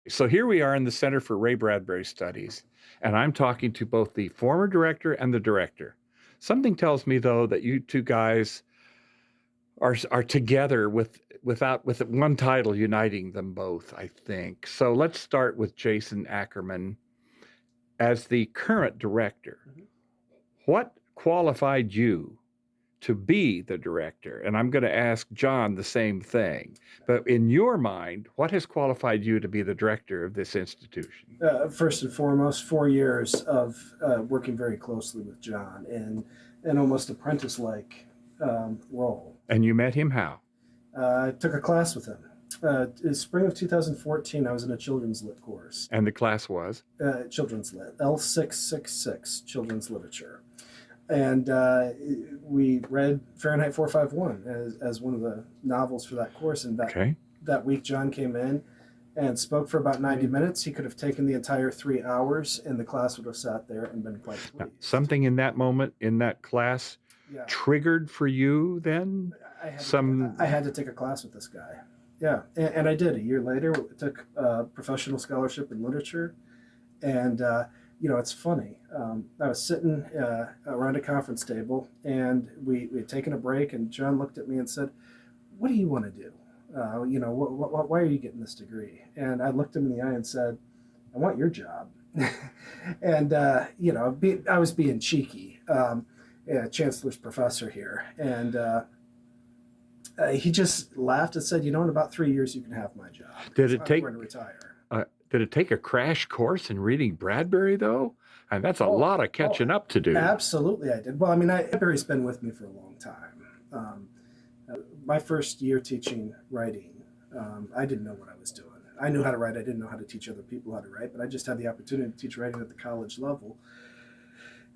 So here we are in the Center for Ray Bradbury Studies, and I'm talking to both the former director and the director. Something tells me, though, that you two guys are together with one title uniting them both, I think. So let's start with Jason Ackerman as the current director. Mhm. What qualified you to be the director? And I'm going to ask John the same thing. But in your mind, what has qualified you to be the director of this institution? First and foremost, 4 years of working very closely with John in an almost apprentice-like role. And you met him how? I took a class with him. In spring of 2014, I was in a children's lit course. And the class was? Children's lit, L666, children's literature. And we read Fahrenheit 451 as one of the novels for that course. And that week, John came in and spoke for about 90 minutes. He could have taken the entire 3 hours, and the class would have sat there and been quite pleased. Now, something in that moment, in that class, triggered for you then? I had to take a class with this guy. Yeah, and I did. A year later, I took a professional scholarship in literature. And, it's funny. I was sitting around a conference table, and we had taken a break, and John looked at me and said, "What do you want to do? Why are you getting this degree?" And I looked him in the eye and said, "I want your job." And, I was being cheeky, chancellor's professor here. And he just laughed and said, "In about 3 years, you can have my job. Did it take? I'm going to retire." Did it take a crash course in reading Bradbury, though? And that's a lot of catching up to do. Absolutely, I did. Well, Bradbury's been with me for a long time. My first year teaching writing, I didn't know what I was doing. I knew how to write. I didn't know how to teach other people how to write, but I just had the opportunity to teach writing at the college level.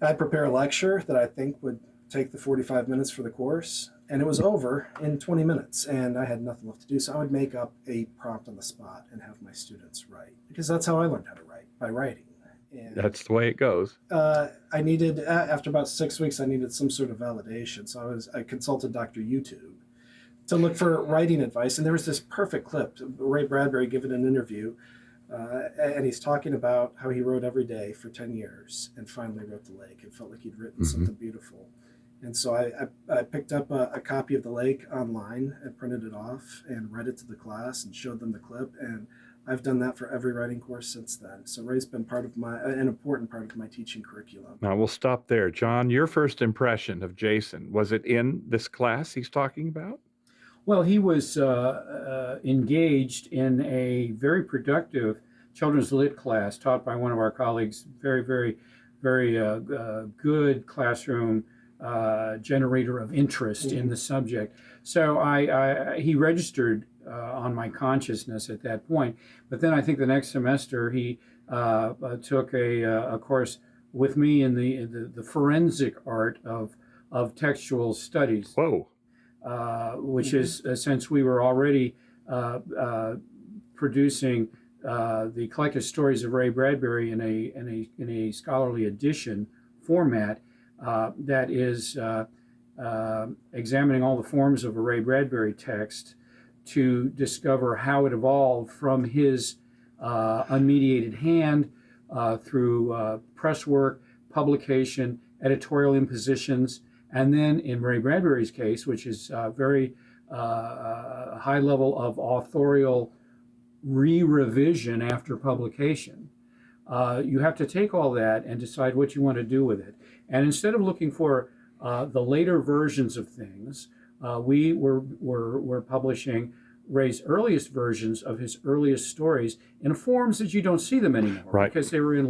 I'd prepare a lecture that I think would take the 45 minutes for the course, and it was over in 20 minutes, and I had nothing left to do. So I would make up a prompt on the spot and have my students write, because that's how I learned how to write, by writing. And that's the way it goes. I needed, after about 6 weeks, I needed some sort of validation. So I consulted Dr. YouTube to look for writing advice, and there was this perfect clip, Ray Bradbury giving an interview, and he's talking about how he wrote every day for 10 years and finally wrote The Lake and felt like he'd written something beautiful. And so I picked up a copy of The Lake online and printed it off and read it to the class and showed them the clip. And I've done that for every writing course since then. So Ray's been an important part of my teaching curriculum. Now we'll stop there. John, your first impression of Jason, was it in this class he's talking about? Well, he was engaged in a very productive children's lit class taught by one of our colleagues. Very, very, very good classroom generator of interest in the subject. So he registered on my consciousness at that point. But then I think the next semester he took a course with me in the forensic art of textual studies. Whoa. Which is, since we were already producing the collected stories of Ray Bradbury in a scholarly edition format, that is examining all the forms of a Ray Bradbury text to discover how it evolved from his unmediated hand through press work, publication, editorial impositions, and then in Ray Bradbury's case, which is very high level of authorial re-revision after publication, you have to take all that and decide what you want to do with it. And instead of looking for the later versions of things, we were publishing Ray's earliest versions of his earliest stories in forms that you don't see them anymore, right, because they were in